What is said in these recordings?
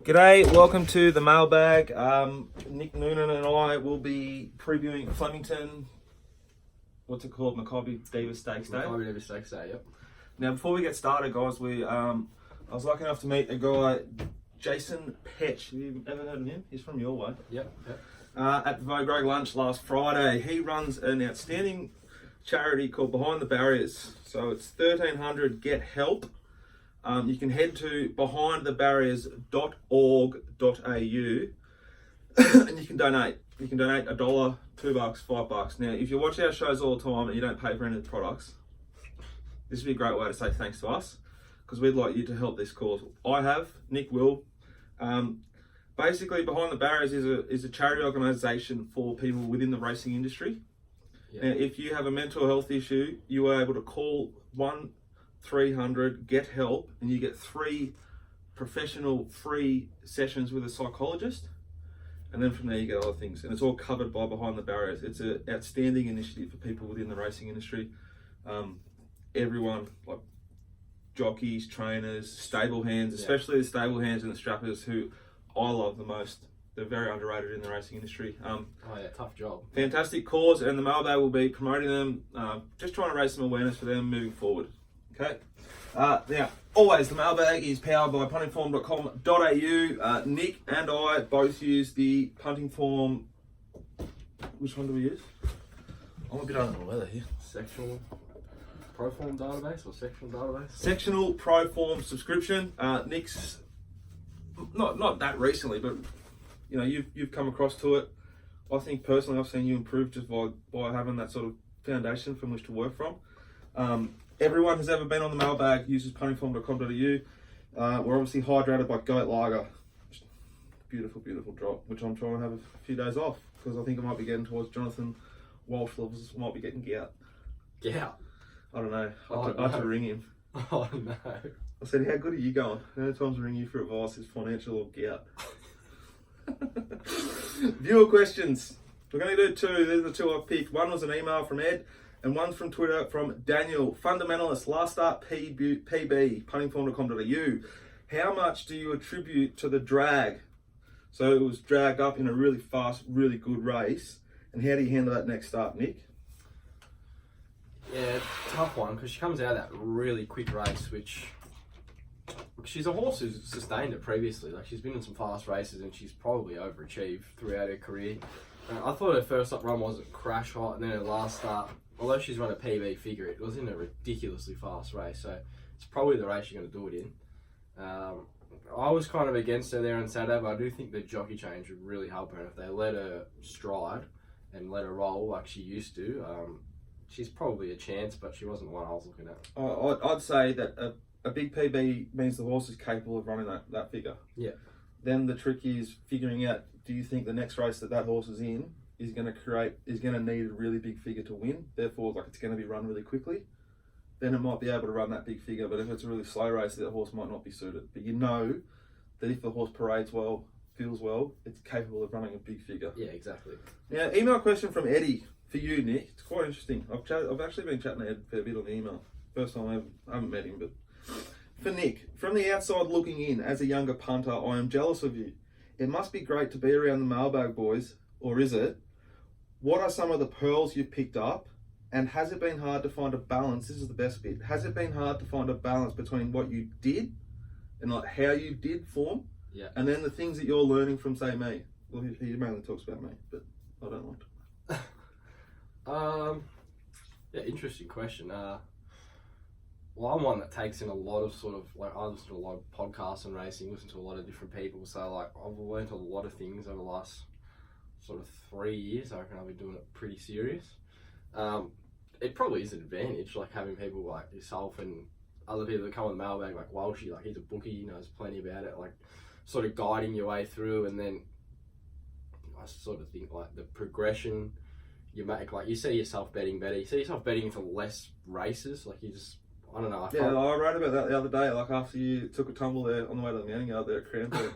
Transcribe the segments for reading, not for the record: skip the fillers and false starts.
G'day, welcome to the mailbag. Nick Noonan and I will be previewing Flemington, what's it called, Makybe Diva Stakes Day. Makybe Diva Stakes Day, yep. Now, before we get started, guys, I was lucky enough to meet a guy, Jason Petch. Have you ever heard of him? He's from your way. Yep. At the Vogue Rogue lunch last Friday. He runs an outstanding charity called Behind the Barriers. So it's 1300 Get Help. You can head to behindthebarriers.org.au and you can donate. You can donate $1, $2, $5. Now, if you watch our shows all the time and you don't pay for any of the products, this would be a great way to say thanks to us, because we'd like you to help this cause. I have, Nick will. Basically, Behind the Barriers is a charity organisation for people within the racing industry. Yeah. Now, if you have a mental health issue, you are able to call 1-300 Get Help, and you get 3 professional free sessions with a psychologist, and then from there you get other things, and it's all covered by Behind the Barriers. It's an outstanding initiative for people within the racing industry. Everyone, like jockeys, trainers, stable hands, especially the stable hands and the strappers, who I love the most. They're very underrated in the racing industry. Tough job. Fantastic cause, and the mailbag will be promoting them, just trying to raise some awareness for them moving forward. Okay. Now, always the mailbag is powered by puntingform.com.au. Nick and I both use the Punting Form. Which one do we use? I'm a bit under the weather here. Sectional Proform database or sectional database? Sectional Proform subscription. Nick's not that recently, but you know you've come across to it. I think personally I've seen you improve just by having that sort of foundation from which to work from. Everyone who's ever been on the mailbag uses puntingform.com.au. We're obviously hydrated by Goat Lager. Beautiful, beautiful drop, which I'm trying to have a few days off, because I think I might be getting towards Jonathan Walsh levels. Might be getting gout. Gout? I don't know. I have to ring him. Oh no. I said, how good are you going? How many times I ring you for advice is financial or gout? Viewer questions. We're going to do 2. These are the 2 I've picked. One was an email from Ed, and one's from Twitter from Daniel. Fundamentalist, last start PB, puntingform.com.au. How much do you attribute to the drag? So it was dragged up in a really fast, really good race. And how do you handle that next start, Nick? Yeah, tough one, because she comes out of that really quick race, which she's a horse who's sustained it previously. Like, she's been in some fast races and she's probably overachieved throughout her career. I thought her first up run wasn't crash hot, and then her last start, although she's run a PB figure, it was in a ridiculously fast race, so it's probably the race you're going to do it in. I was kind of against her there on Saturday, but I do think the jockey change would really help her. If they let her stride and let her roll like she used to, she's probably a chance, but she wasn't the one I was looking at. I'd say that a big PB means the horse is capable of running that figure. Yeah. Then the trick is figuring out, do you think the next race that horse is in is going to need a really big figure to win? Therefore, like, it's going to be run really quickly. Then it might be able to run that big figure. But if it's a really slow race, that horse might not be suited. But you know that if the horse parades well, feels well, it's capable of running a big figure. Yeah, exactly. Now, email question from Eddie for you, Nick. It's quite interesting. I've actually been chatting to Ed a fair bit on the email. First time I haven't met him, but for Nick, from the outside looking in, as a younger punter, I am jealous of you. It must be great to be around the mailbag boys, or is it? What are some of the pearls you've picked up? And has it been hard to find a balance? This is the best bit. Has it been hard to find a balance between what you did and like how you did form, and then the things that you're learning from, say, me? Well, he mainly talks about me, but I don't want to. Interesting question. Well, I'm one that takes in a lot of sort of, like, I listen to a lot of podcasts on racing, listen to a lot of different people, so like I've learned a lot of things over the last sort of 3 years. I reckon I've been doing it pretty serious. It probably is an advantage, like having people like yourself and other people that come on the mailbag, like Walshy, like he's a bookie, he knows plenty about it, like sort of guiding your way through. And then I sort of think like the progression you make, like you see yourself betting better, you see yourself betting into less races, like you just, I don't know. I wrote about that the other day, like after you took a tumble there on the way to the mounting yard there at Cranford.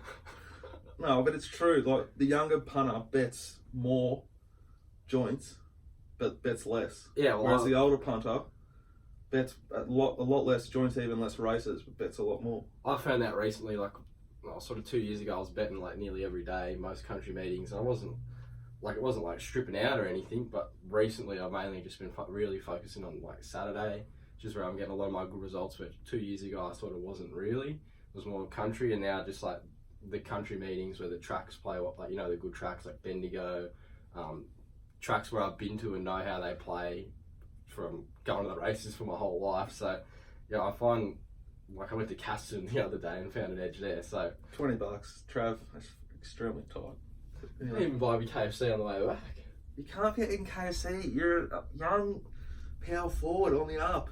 No, but it's true, like the younger punter bets more joints but bets less. Yeah, well, whereas the older punter bets a lot less joints, even less races, but bets a lot more. I found that recently. Like sort of 2 years ago, I was betting like nearly every day, most country meetings, and it wasn't like stripping out or anything, but recently I've mainly just been really focusing on like Saturday, which is where I'm getting a lot of my good results, but 2 years ago I sort of wasn't really. It was more country, and now just like the country meetings where the tracks play what, like, you know, the good tracks like Bendigo, tracks where I've been to and know how they play from going to the races for my whole life. So yeah, I find, like, I went to Caston the other day and found an edge there. So $20, Trav. That's extremely tight. I even buy me KFC on the way back. You can't get in KFC. You're a young power forward on the up.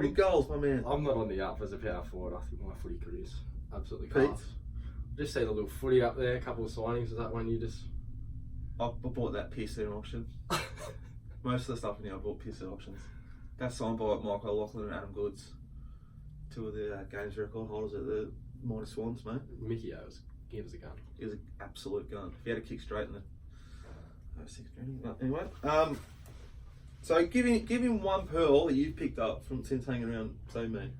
Big goals, my man. I'm not on the up as a power forward. I think my footy career's absolutely Pete? class. Just see the little footy up there, a couple of signings. Is that one you just... I bought that piece at auction. Most of the stuff in here I bought piece at auctions. That's signed by Michael O'Loughlin and Adam Goods. Two of the games record holders at the Mighty Swans, mate. Mickey he was a gun. He was an absolute gun. If he had a kick straight in the 6 anyway. So give him one pearl that you've picked up from since hanging around, say me.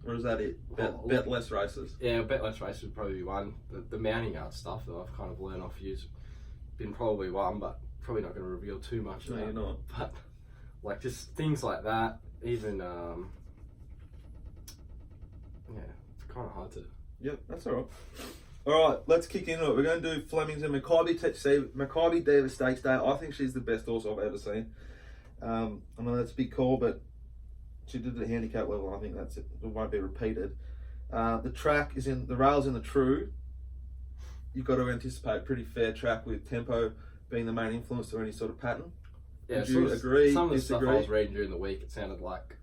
Or is that it? Bet less races. Yeah, bet less races would probably be one. The mounting out stuff that I've kind of learned off you's been probably one, but probably not going to reveal too much. No, you're not. But like just things like that, even yeah, it's kind of hard to. Yep, that's all right. All right, let's kick into it. We're going to do Flemington Makybe Diva Stakes Day. I think she's the best horse I've ever seen. I know that's a big call, but she did it at handicap level. I think that's it. It won't be repeated. The track is in the rails in the true. You've got to anticipate a pretty fair track with tempo being the main influence to any sort of pattern. Yeah, Would you agree? Some of the disagree? stuff I was reading during the week, it sounded like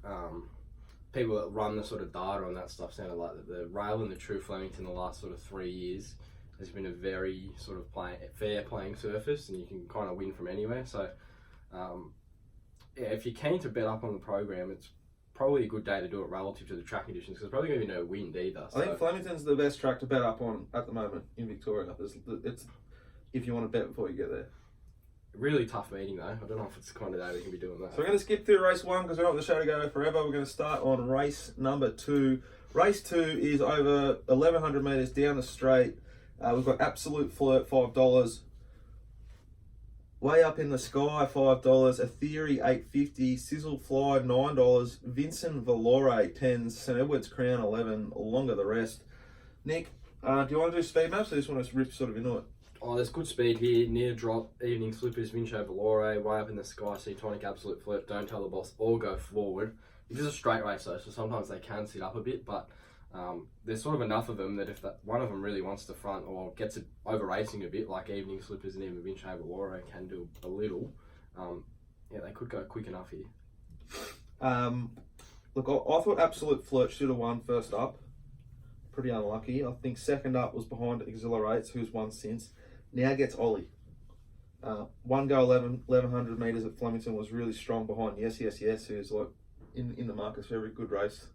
people that run the sort of data on that stuff sounded like that the rail in the true Flemington the last sort of 3 years has been a very sort of fair playing surface, and you can kind of win from anywhere. So yeah, if you're keen to bet up on the program, it's probably a good day to do it relative to the track conditions, because there's probably going to be no wind either. So. I think Flemington's the best track to bet up on at the moment in Victoria. It's if you want to bet before you get there. Really tough meeting though. I don't know if it's the kind of day we can be doing that. So we're going to skip through race 1 because we don't want the show to go forever. We're going to start on race number 2. Race 2 is over 1,100 metres down the straight. We've got Absolute Flirt, $5. Way Up in the Sky, $5. A Theory, $8.50. Sizzle Fly, $9. Vincent Valore, $10. St Edward's Crown, $11. Longer the rest. Nick, do you want to do speed maps or just want to rip sort of into it? Oh, there's good speed here. Near drop, Evening Slippers, Vincho Valore, Way Up in the Sky, Sea Tonic, Absolute Flirt, Don't Tell the Boss, all go forward. It is a straight race though, so sometimes they can sit up a bit, but there's sort of enough of them that if one of them really wants to front or gets it over racing a bit, like Evening Slippers and even Vincho Valore can do a little, yeah, they could go quick enough here. Look, I thought Absolute Flirt should have won first up. Pretty unlucky. I think second up was behind Exhilarates, who's won since. Now gets Ollie. One go 1,100 metres at Flemington was really strong behind Yes, who's like in the markets for every good race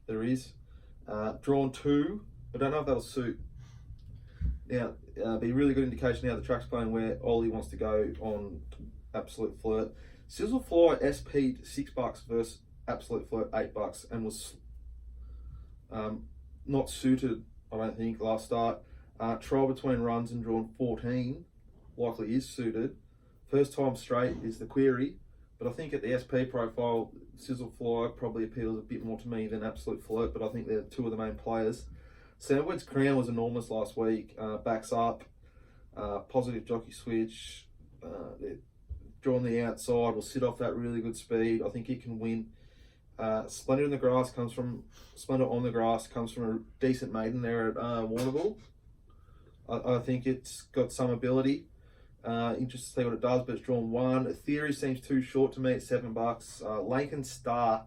there is. Drawn 2. I don't know if that'll suit. Now, be a really good indication how the track's playing where Ollie wants to go on Absolute Flirt. Sizzle Fly SP'd $6 versus Absolute Flirt $8 and was not suited, I don't think, last start. Trial between runs and drawn 14 likely is suited. First time straight is the query, but I think at the SP profile, Sizzle Fly probably appeals a bit more to me than Absolute Flirt, but I think they're two of the main players. St Edward's Crown was enormous last week, backs up, positive jockey switch, they're drawn the outside, will sit off that really good speed. I think he can win. Splendor on the Grass comes from a decent maiden there at Warrnambool. I think it's got some ability. Interested to see what it does, but it's drawn 1. A Theory seems too short to me at $7. Lincoln Star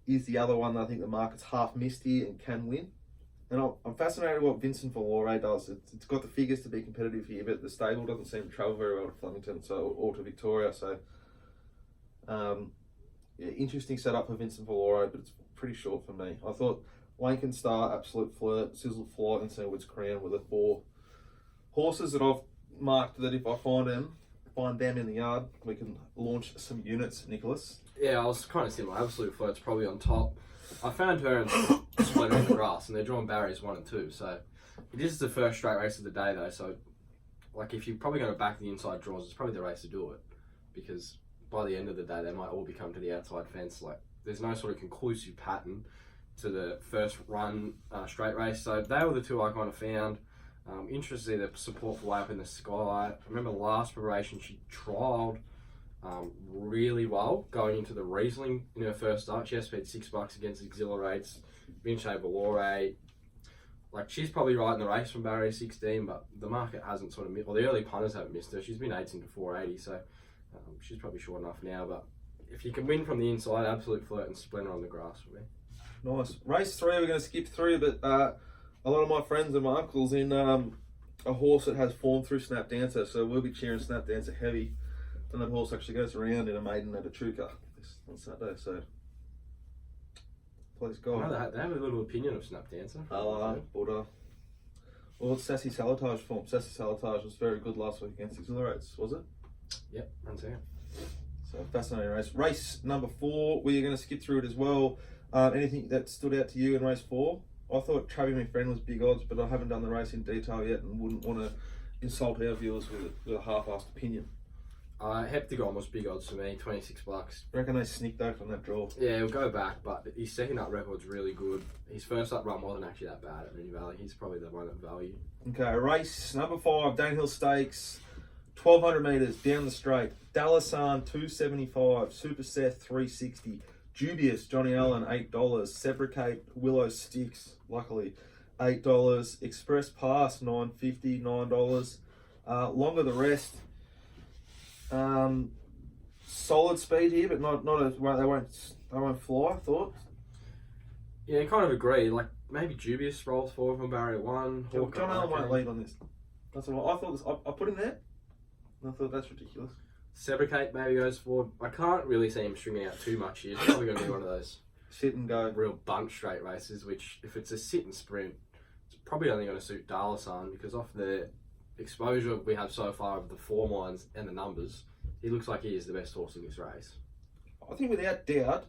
is the other one that I think the market's half missed here and can win. And I'm fascinated what Vincent Valore does. It's got the figures to be competitive here, but the stable doesn't seem to travel very well to Flemington or to Victoria. So, yeah, interesting setup for Vincent Valore, but it's pretty short for me. I thought Lincoln Star, Absolute Flirt, Sizzle Flight, and St Edward's Crown were the 4 horses that I've marked that if I find them in the yard, we can launch some units, Nicholas. Yeah, I was kind of similar. Absolute Flirt's probably on top. I found her in split on the grass, and they're drawing barriers 1 and 2. So this is the first straight race of the day, though. So, like, if you're probably going to back the inside draws, it's probably the race to do it, because by the end of the day, they might all be coming to the outside fence. Like, there's no sort of conclusive pattern to the first run straight race. So they were the two I kind of found. Interesting, the support for Way Up in the Sky. I remember last preparation she trialled really well going into the Riesling in her first start. She has paid $6 against Exhilarates, Vinci Valore. Like, she's probably right in the race from barrier 16, but the market hasn't sort of missed, or the early punters haven't missed her. She's been 18 to 480, so she's probably short enough now. But if you can win from the inside, absolute flirt and splinter on the grass for me. Nice. Race 3, we're going to skip through, but a lot of my friends and my uncles in a horse that has form through Snap Dancer, so we'll be cheering Snap Dancer heavy. And that horse actually goes around in a maiden at a Chuka on Saturday, so please God. Oh, they have a little opinion of Snap Dancer. Well, it's Sassy Salatage form. Sassy Salatage was very good last week against Exhilarates, was it? Yep, runs out. So fascinating race. Race number 4, we're going to skip through it as well. Anything that stood out to you in race 4? I thought Travis My Friend was big odds, but I haven't done the race in detail yet and wouldn't want to insult our viewers with a half-assed opinion. Heptagon was big odds for me, $26. Reckon they sneaked out from that draw. Yeah, he'll go back, but his second up record's really good. His first up run wasn't actually that bad at Moonee Valley. He's probably the one at value. Okay, race number 5, Danehill Stakes, 1200 metres down the straight. Dallasan 275, Super Seth 360, Dubious Johnny Allen $8, Sebricate Willow Sticks luckily $8, Express Pass $9.50, $9. Longer the rest. Solid speed here, but not as well. They won't fly. I thought. Yeah, I kind of agree. Like, maybe Dubious rolls forward from barrier 1. John Allen won't lead on this. That's what I thought. I put him there. And I thought that's ridiculous. Sebricate maybe goes forward. I can't really see him stringing out too much here. It's probably going to be one of those sit and go real bunch straight races, which if it's a sit and sprint, it's probably only going to suit Dallasan, because off the exposure we have so far of the form lines and the numbers, he looks like he is the best horse in this race. I think without doubt,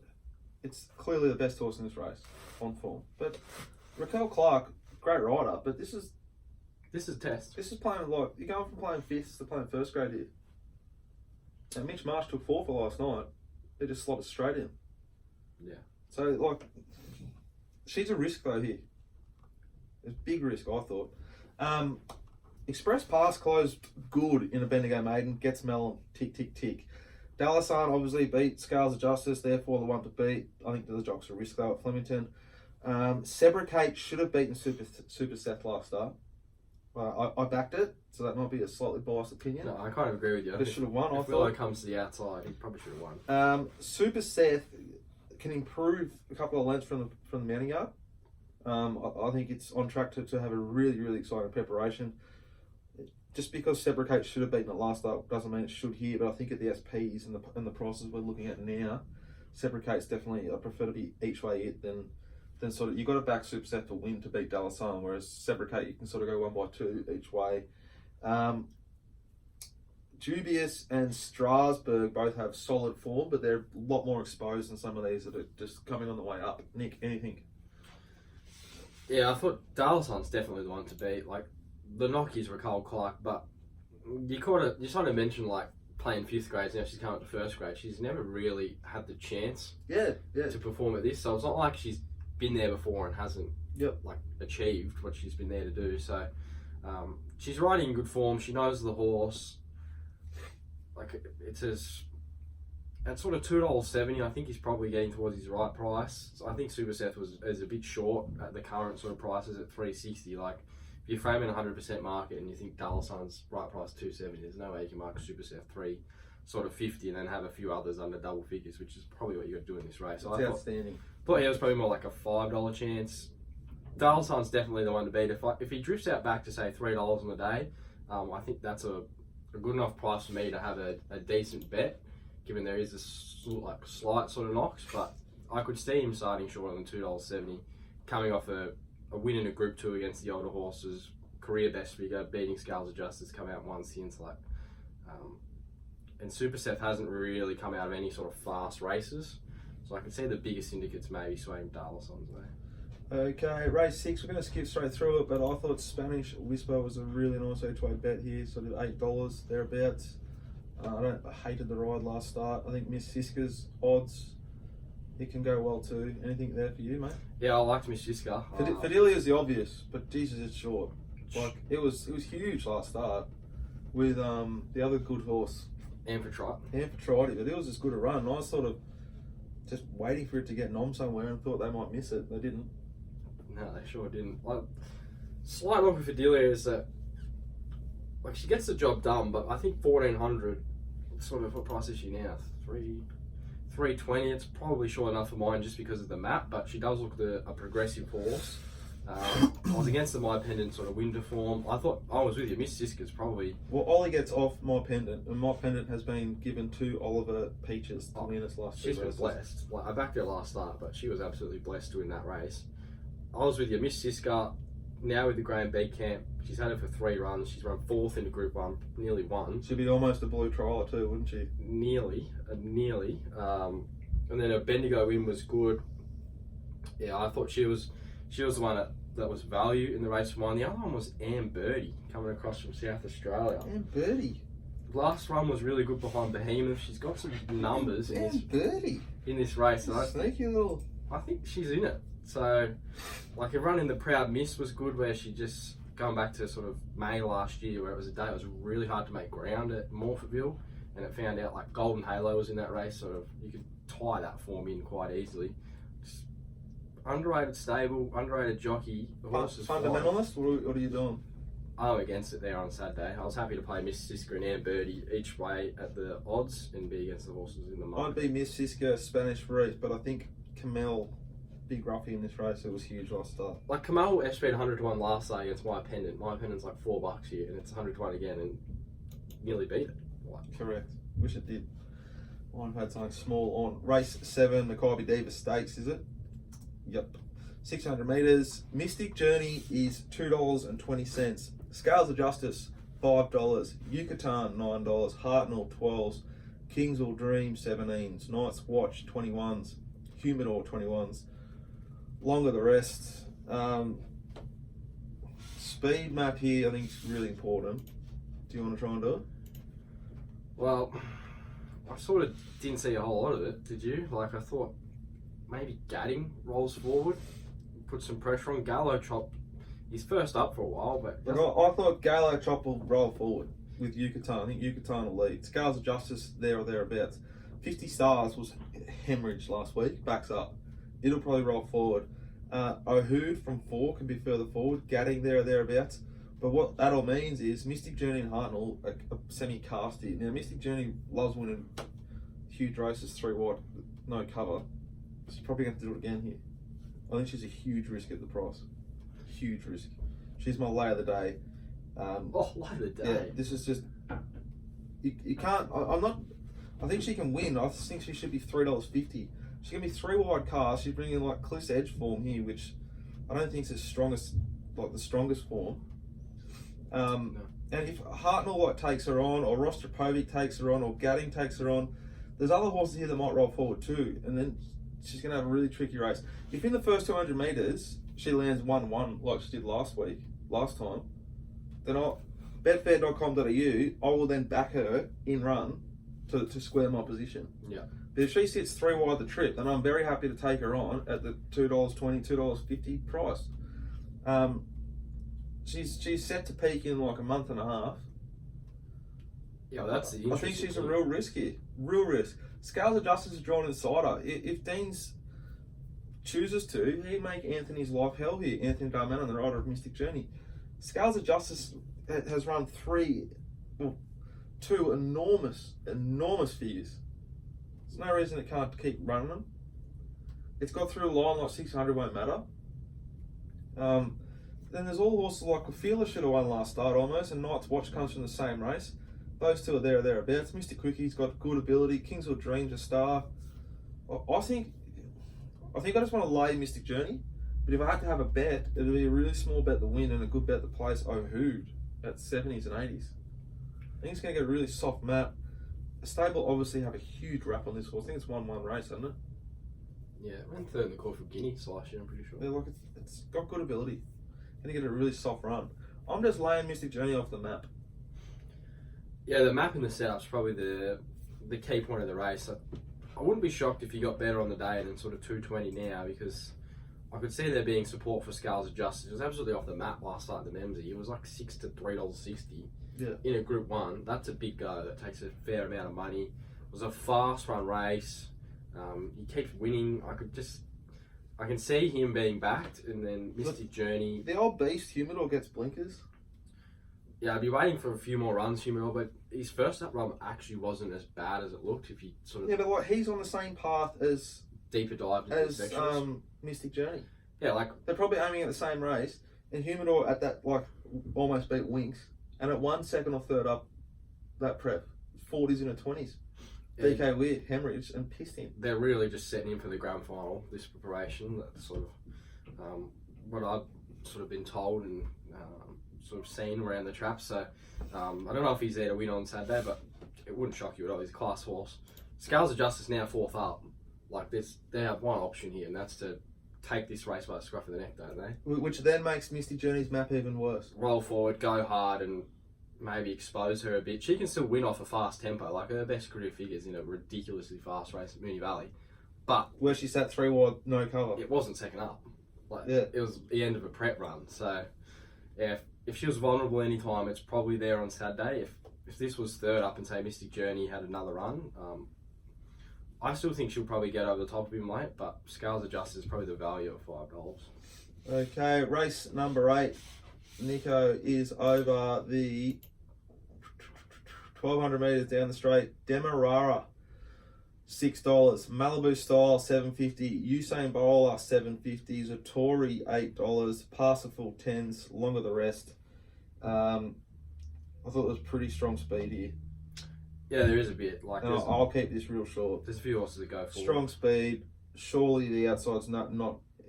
it's clearly the best horse in this race on form. But Raquel Clark, great rider, but this is test. This is playing like you're going from playing fifths to playing first grade here. And Mitch Marsh took 4 for last night. They just slotted straight in. Yeah. So like, she's a risk though here. It's a big risk, I thought. Express Pass closed good in a Bendigo Maiden. Gets Mellon, tick, tick, tick. Dallasan obviously beat Scales of Justice, therefore the one to beat. I think the jock's a risk though at Flemington. Sebricate should have beaten Super Seth last start. I backed it, so that might be a slightly biased opinion. No, I kind of agree with you. But it should have won, I if Willow thought. comes to the outside, he probably should have won. Super Seth can improve a couple of lengths from the mounting yard. I think it's on track to have a really, really exciting preparation. Just because Sebricate should have beaten it last start doesn't mean it should here, but I think at the SPs and the prices we're looking at now, Sebricate's definitely, I prefer to be each way it than sort of, you've got to back Super Seth to win to beat Dallasan, whereas Sebricate you can sort of go 1 by 2 each way. Dubious and Strasbourg both have solid form, but they're a lot more exposed than some of these that are just coming on the way up. Nick, anything? Yeah, I thought Dallasan's definitely the one to beat. Like, the knockies were Raquel Clark, but you sort of mentioned like playing 5th grades, now she's coming to 1st grade. She's never really had the chance to perform at this, so it's not like she's been there before and hasn't like achieved what she's been there to do. So she's riding in good form. She knows the horse. Like, it's at sort of $2.70. I think he's probably getting towards his right price. So I think Super Seth is a bit short at the current sort of prices at $3.60. Like, if you frame in 100% market and you think Dallasan's right price $2.70, there's no way you can mark Super Seth $3.50 and then have a few others under double figures, which is probably what you got to do in this race. So It's outstanding. Thought he was probably more like a $5 chance. Dallasan's definitely the one to beat. If he drifts out back to say $3 on the day, I think that's a good enough price for me to have a decent bet, given there is a slight sort of knocks. But I could see him starting shorter than $2.70, coming off a win in a Group 2 against the older horses, career best figure, beating Scales of Justice, come out once since like. And Super Seth hasn't really come out of any sort of fast races. So I can see the biggest syndicates maybe swaying Dallasan's way. Okay, race 6, we're going to skip straight through it, but I thought Spanish Whisper was a really nice each-way bet here, sort of $8 thereabouts. I hated the ride last start. I think Miss Siska's odds, it can go well too. Anything there for you, mate? Yeah, I liked Miss Siska. Fidelia's the obvious, but Jesus, it's short. Like it was huge last start with the other good horse, Amphitrite, but it was as good a run. I was sort of just waiting for it to get nom somewhere and thought they might miss it. They didn't. No, they sure didn't. Like, slight knock with Fidelia is that like she gets the job done, but I think 1400. Sort of what price is she now? 320. It's probably short enough for mine just because of the map, but she does look a progressive horse. I was against the My Pendant sort of winter form. I thought I was with you. Miss Siska's probably. Well, Ollie gets off My Pendant, and My Pendant has been given to Oliver Peaches to win its last 2 races. She's been blessed. Like, I backed her last start, but she was absolutely blessed to win that race. I was with you. Miss Siska, now with the Graham Beck camp, she's had it for 3 runs. She's run 4th in the Group 1, nearly won. She'd be almost a blue trialer too, wouldn't she? Nearly. And then her Bendigo win was good. Yeah, I thought she was the one that was value in the race for mine. The other one was Ann Birdie, coming across from South Australia. Ann Birdie. Last run was really good behind Behemoth. She's got some numbers in this race. And Sneaky little. I think she's in it. So, like, a run in the Proud Miss was good, where she just going back to sort of May last year, where it was a day it was really hard to make ground at Morphettville, and it found out like Golden Halo was in that race. Sort of, you could tie that form in quite easily. Just underrated stable, underrated jockey. The horse is fundamentalist. What are you doing? I'm against it there on Saturday. I was happy to play Miss Siska and Ann Birdie each way at the odds and be against the horses in the market. I'd be Miss Siska, Spanish Reef, but I think Camille, big roughie in this race. It was huge last start. Like Kamal FSP'd 100 to 1 last day against My Pendant. My Pendant's like $4 here, and it's 100 to 1 again, and nearly beat it. Like, correct. Wish it did. I've had something small on race 7, Makybe Diva Stakes, is it? Yep. 600 metres. Mystic Journey is $2.20. Scales of Justice, $5. Yucatan, $9. Hartnell, $12. Kingsville Dream, 17s. Night's Watch, 21s. Humidor, 21s. Longer the rest. Speed map here, I think is really important. Do you want to try and do it? Well, I sort of didn't see a whole lot of it, did you? Like, I thought maybe Gadding rolls forward, put some pressure on. Gallo Chop, he's first up for a while, but... I thought Gallo Chop will roll forward with Yucatan. I think Yucatan will lead. Scales of Justice, there or thereabouts. 50 Stars was hemorrhaged last week, backs up. It'll probably roll forward. Ohu from 4 can be further forward. Gadding, there or thereabouts. But what that all means is Mystic Journey and Hartnell are semi-cast here. Now, Mystic Journey loves winning huge races 3 wide, no cover. She's probably going to do it again here. I think she's a huge risk at the price. Huge risk. She's my lay of the day. Lay of the day? Yeah, this is just... You can't... I think she can win. I think she should be $3.50. She's going to be 3 wide cars. She's bringing like Cliff's Edge form here, which I don't think is the strongest form. No. And if Hartnell takes her on, or Rostropovic takes her on, or Gadding takes her on, there's other horses here that might roll forward too, and then she's going to have a really tricky race. If in the first 200 metres she lands 1-1 like she did last time, then betfair.com.au, I will then back her in run to square my position. Yeah. But if she sits 3 wide the trip, then I'm very happy to take her on at the $2.20, $2.50 price. She's set to peak in like a month and a half. Yeah, well, that's the I think she's a real risk here. Real risk. Scales of Justice is drawn inside her. If Deans chooses to, he'd make Anthony's life hell here. Anthony Darmanin, the rider of Mystic Journey. Scales of Justice has run 2 enormous figures. There's no reason it can't keep running them. It's got through a line like 600, won't matter. Then there's all horses like Fearless should have won last start almost, and Night's Watch comes from the same race. Those 2 are there or thereabouts. Mr. Cookie's got good ability. Kingsville Dream's a star. I think I just want to lay Mystic Journey, but if I had to have a bet, it'd be a really small bet to win and a good bet to place Ohood at 70s and 80s. I think it's going to get a really soft map. The stable obviously have a huge wrap on this horse. I think it's 1-1 race, isn't it? Yeah, ran third in the Caulfield Guineas last year, I'm pretty sure. Yeah, look, it's got good ability. Gonna get a really soft run. I'm just laying Mystic Journey off the map. Yeah, the map and the setup's probably the key point of the race. I wouldn't be shocked if he got better on the day than sort of 220 now, because I could see there being support for Scales of Justice. It was absolutely off the map last night at the Memsey. It was like $6 to $3.60 in a Group 1. That's a big go. That takes a fair amount of money. It was a fast run race. He keeps winning. I can see him being backed, and then Mystic Journey. The old beast, Humidor, gets blinkers. Yeah, I'd be waiting for a few more runs, Humidor, but his first up run actually wasn't as bad as it looked. If you sort of but like he's on the same path as deeper dive into the sections. Mystic Journey. Yeah, like they're probably aiming at the same race, and Humidor at that almost beat Winks, and at 1 second or third up that prep, 40s into 20s. DK Weird hemorrhaged and pissed him. They're really just setting him for the grand final. This preparation, that's sort of what I've sort of been told and sort of seen around the trap. So I don't know if he's there to win on Saturday, but it wouldn't shock you at all. He's a class horse. Scales of Justice now 4th up. Like this, they have one option here, and that's to take this race by the scruff of the neck, don't they? Which then makes Mystic Journey's map even worse. Roll forward, go hard, and maybe expose her a bit. She can still win off a fast tempo. Like her best career figures in a ridiculously fast race at Moonee Valley, but where she sat 3 wide, no cover. It wasn't second up. It was the end of a prep run. So yeah, if she was vulnerable any time, it's probably there on Saturday. If this was third up and say Mystic Journey had another run, I still think she'll probably get over the top of him late. But Scales of Justice is probably the value of $5. Okay, race number 8. Nico is over the 1,200 metres down the straight. Demerara, $6. Malibu Style, $7.50. Usain Bowler, $7.50. Zatori, $8. Parsifal, 10s. Longer the rest. I thought it was pretty strong speed here. Yeah, there is a bit. I'll keep this real short. There's a few horses that go forward. Strong speed. Surely the outside's not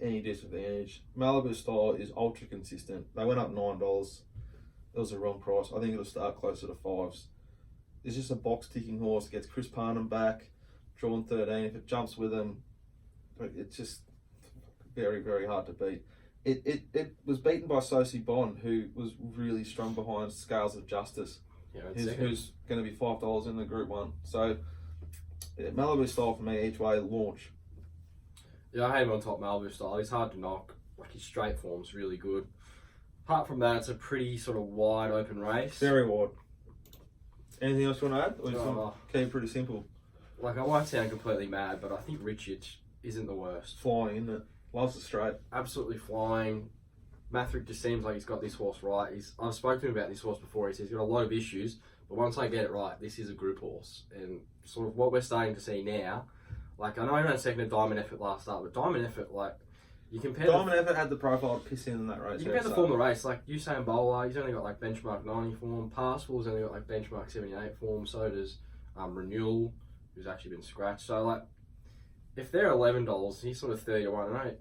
any disadvantage. Malibu Style is ultra consistent. They went up $9. It was the wrong price. I think it'll start closer to 5s. It's just a box ticking horse. It gets Chris Parnham back, drawn 13. If it jumps with him, it's just very, very hard to beat. It was beaten by Sosie Bond, who was really strong behind Scales of Justice, who's going to be $5 in the Group 1. So yeah, Malibu Style for me each way launch. Yeah, I hate him on top. Malibu Style. He's hard to knock. Like his straight form's really good. Apart from that, it's a pretty sort of wide open race. Very wide. Anything else you want to add? Or just keep it pretty simple? Like, I won't sound completely mad, but I think Richard isn't the worst. Flying, isn't it? Loves the straight. Absolutely flying. Mathrick just seems like he's got this horse right. I've spoken to him about this horse before. He says he's got a lot of issues, but once I get it right, this is a group horse. And sort of what we're starting to see now, like, I know he ran second at Diamond Effort last start, but Diamond Effort, like, you compare... Diamond Effort had the profile to piss in that race. You compare the form of the race, like, Usain Bowler, he's only got, like, benchmark 90 form. Parsifal's only got, like, benchmark 78 form. So does Renewal, who's actually been scratched. So, like, if they're $11, he's sort of 31. And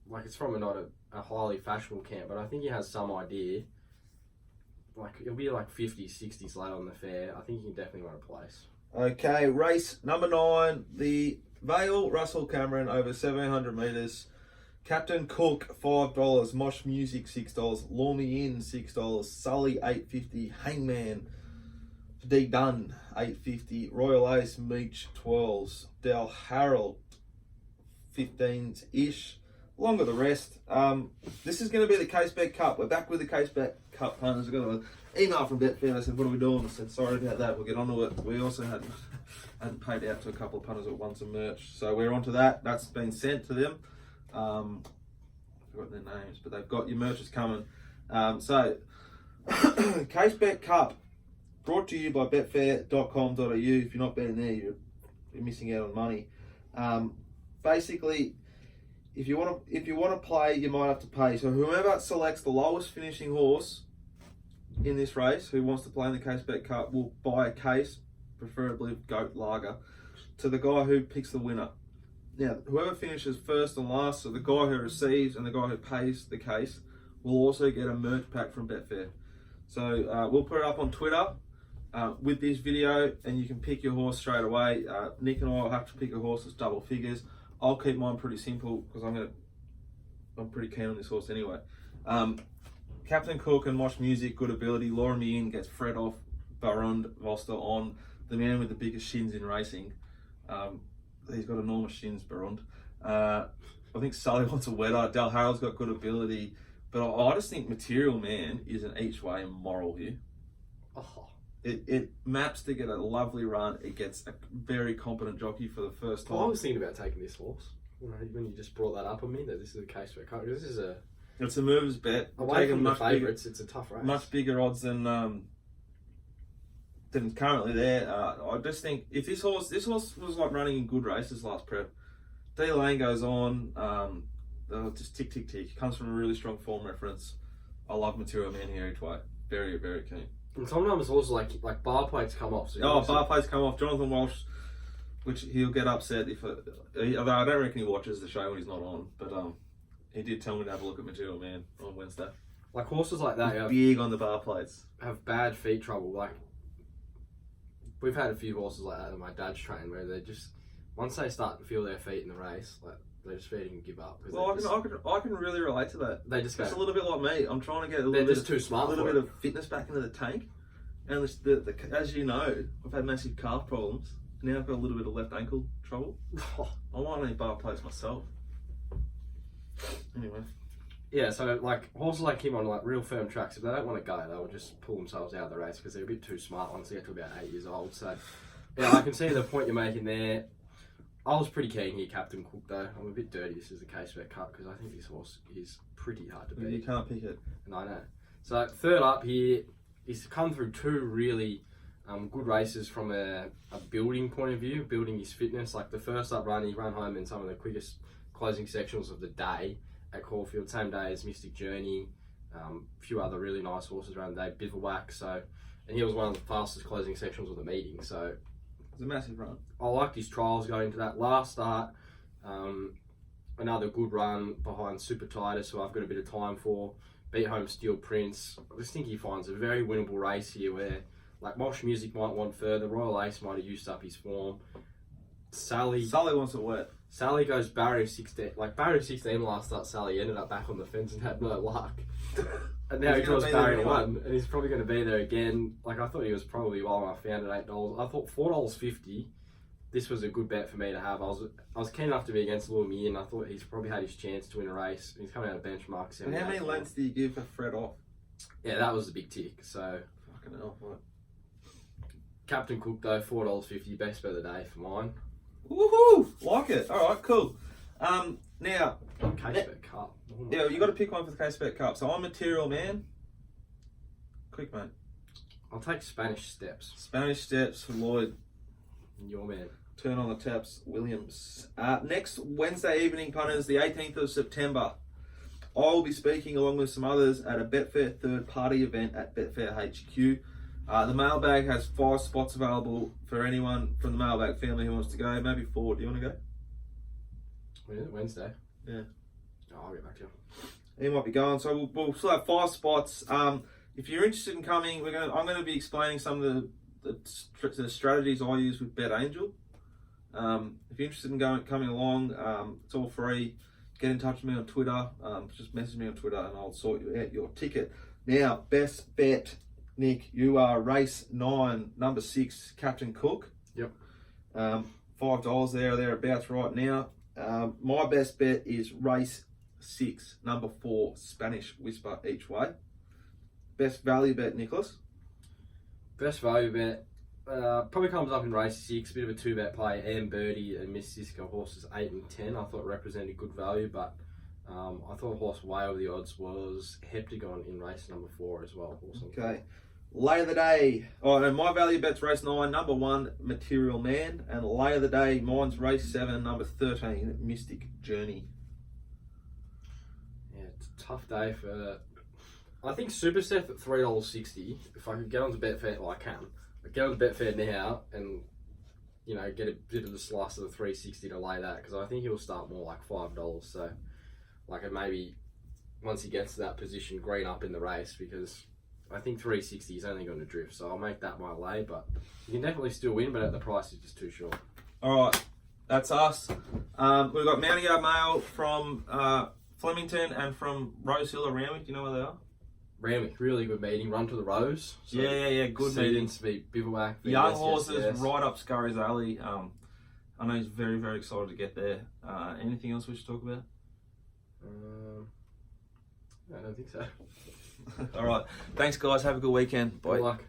like, it's from not a highly fashionable camp, but I think he has some idea. Like, it'll be, like, 50s, 60s late on the fair. I think he can definitely run a place. Okay, race number 9, the Vale Russell Cameron over 1,700 metres. Captain Cook, $5. Mosh Music, $6. Law Me In, $6. Sully, $8.50. Hangman, D Dunn, $8.50. Royal Ace, Meech, $12s. Del Harold, 15s-ish. Longer the rest. This is going to be the Case Bet Cup. We're back with the Case Bet Cup punters. I got an email from Betfair. They said, "What are we doing?" I said, "Sorry about that. We'll get onto it." We also hadn't paid out to a couple of punters that won some merch, so we're onto that. That's been sent to them. I forgot their names, but they've got your merch is coming. So Case Bet Cup brought to you by betfair.com.au. If you're not betting there, you're missing out on money. Basically, if you want to play, you might have to pay. So whoever selects the lowest finishing horse in this race, who wants to play in the Case Bet Cup, will buy a case, preferably goat lager, to the guy who picks the winner. Now, whoever finishes first and last, so the guy who receives and the guy who pays the case, will also get a merch pack from Betfair. So we'll put it up on Twitter with this video, and you can pick your horse straight away. Nick and I will have to pick a horse that's double figures. I'll keep mine pretty simple because I'm pretty keen on this horse anyway. Captain Cook and Mosh Music, good ability. Laura Meehan gets Fred off Barund Voster on. The man with the biggest shins in racing. He's got enormous shins, Barund. I think Sully wants a wetter. Del Harrell's got good ability. But I just think Material Man is an each way moral here. Oh. It maps to get a lovely run. It gets a very competent jockey for the first time. I was thinking about taking this horse. When you just brought that up on me, that this is a case for a cut. This is it's a mover's bet. Away from the favourites, it's a tough race. Much bigger odds than currently there. I just think if this horse was like running in good races last prep. D Lane goes on. Just tick tick tick. Comes from a really strong form reference. I love Material Man here each way. Very very keen. And sometimes also like bar plates come off. So bar plates come off. Jonathan Walsh, which he'll get upset if. Although I don't reckon he watches the show when he's not on, but he did tell me to have a look at Material Man on Wednesday. Like horses like that, big on the bar plates. Have bad feet trouble. Like we've had a few horses like that in my dad's train where they just once they start to feel their feet in the race, like they're just feeding and give up. Well, I can really relate to that. They just go. It's a little bit like me. I'm trying to get a little bit of fitness back into the tank. And as you know, I've had massive calf problems. Now I've got a little bit of left ankle trouble. I might need bar plates myself. Anyway. Yeah, so like horses like him on like real firm tracks, if they don't want to go, they'll just pull themselves out of the race because they're a bit too smart once they get to about 8 years old. So yeah, I can see the point you're making there. I was pretty keen here, Captain Cook, though. I'm a bit dirty. This is a case bet cut because I think this horse is pretty hard to beat. You can't pick it. And I know. So third up here, he's come through two really good races from a building point of view, building his fitness. Like the first up run, he ran home in some of the quickest closing sections of the day at Caulfield, same day as Mystic Journey, a few other really nice horses around the day, Bivouac. So, and he was one of the fastest closing sections of the meeting. So. It was a massive run. I liked his trials going into that last start. Another good run behind Super Titus, who I've got a bit of time for. Beat home Steel Prince. I just think he finds a very winnable race here where, like, Mosh Music might want further. Royal Ace might have used up his form. Sally wants it wet. Sally goes barrier 16. Like, barrier 16 last start, Sally ended up back on the fence and had no luck. And now he draws barrier 1, and he's probably going to be there again. Like, I thought he was probably well when I found it $8. I thought $4.50. This was a good bet for me to have. I was keen enough to be against Lure Me, and I thought he's probably had his chance to win a race. He's coming out of benchmark. And how many lengths do you give for Fred off? Yeah, that was a big tick. So fucking hell, what? Captain Cook though, $4.50, best bet of the day for mine. Woohoo! Like it. All right, cool. Now, case bet cup. Yeah, you got to pick one for the case bet cup. So I'm Material Man. Quick, mate. I'll take Spanish Steps. Spanish Steps for Lloyd. Your man. Turn on the taps, Williams. Next Wednesday evening, punters, the 18th of September. I will be speaking along with some others at a Betfair third-party event at Betfair HQ. The mailbag has 5 spots available for anyone from the mailbag family who wants to go. Maybe 4. Do you want to go? When is it? Wednesday? Yeah. Oh, I'll get back to you. He might be going. So we'll still have 5 spots. If you're interested in coming, I'm going to be explaining some of the strategies I use with BetAngel. If you're interested in coming along, it's all free. Get in touch with me on Twitter. Just message me on Twitter and I'll sort you out your ticket. Now, best bet, Nick. You are race 9, number 6, Captain Cook. Yep. $5 there or thereabouts right now. My best bet is race 6, number 4, Spanish Whisper each way. Best value bet, Nicholas. Best value bet probably comes up in race 6, bit of a 2-bet play. Am Birdie and Miss Cisco horses 8 and 10. I thought represented good value, but I thought a horse way over the odds was Heptagon in race number 4 as well. Awesome. Okay. Lay of the day. Oh, and my value bet's race 9, number 1, Material Man. And lay of the day, mine's race 7, number 13, Mystic Journey. Yeah, it's a tough day for... I think Super Steph at $3.60. If I could get onto Betfair, well, I can. But get onto Betfair now and, you know, get a bit of the slice of the $3.60 to lay that, because I think he'll start more like $5. So, like, it maybe once he gets to that position, green up in the race, because I think $3.60 is only going to drift. So I'll make that my lay, but you can definitely still win, but at the price is just too short. All right. That's us. We've got Mounty Yard Mail from Flemington and from Rose Hill or Randwick. Do you know where they are? Randwick, really good meeting. Run to the Rose. So Yeah. Good meeting. To be bivouac. Young horses, right up Scurry's alley. I know he's very, very excited to get there. Anything else we should talk about? I don't think so. All right. Thanks, guys. Have a good weekend. Bye. Good luck.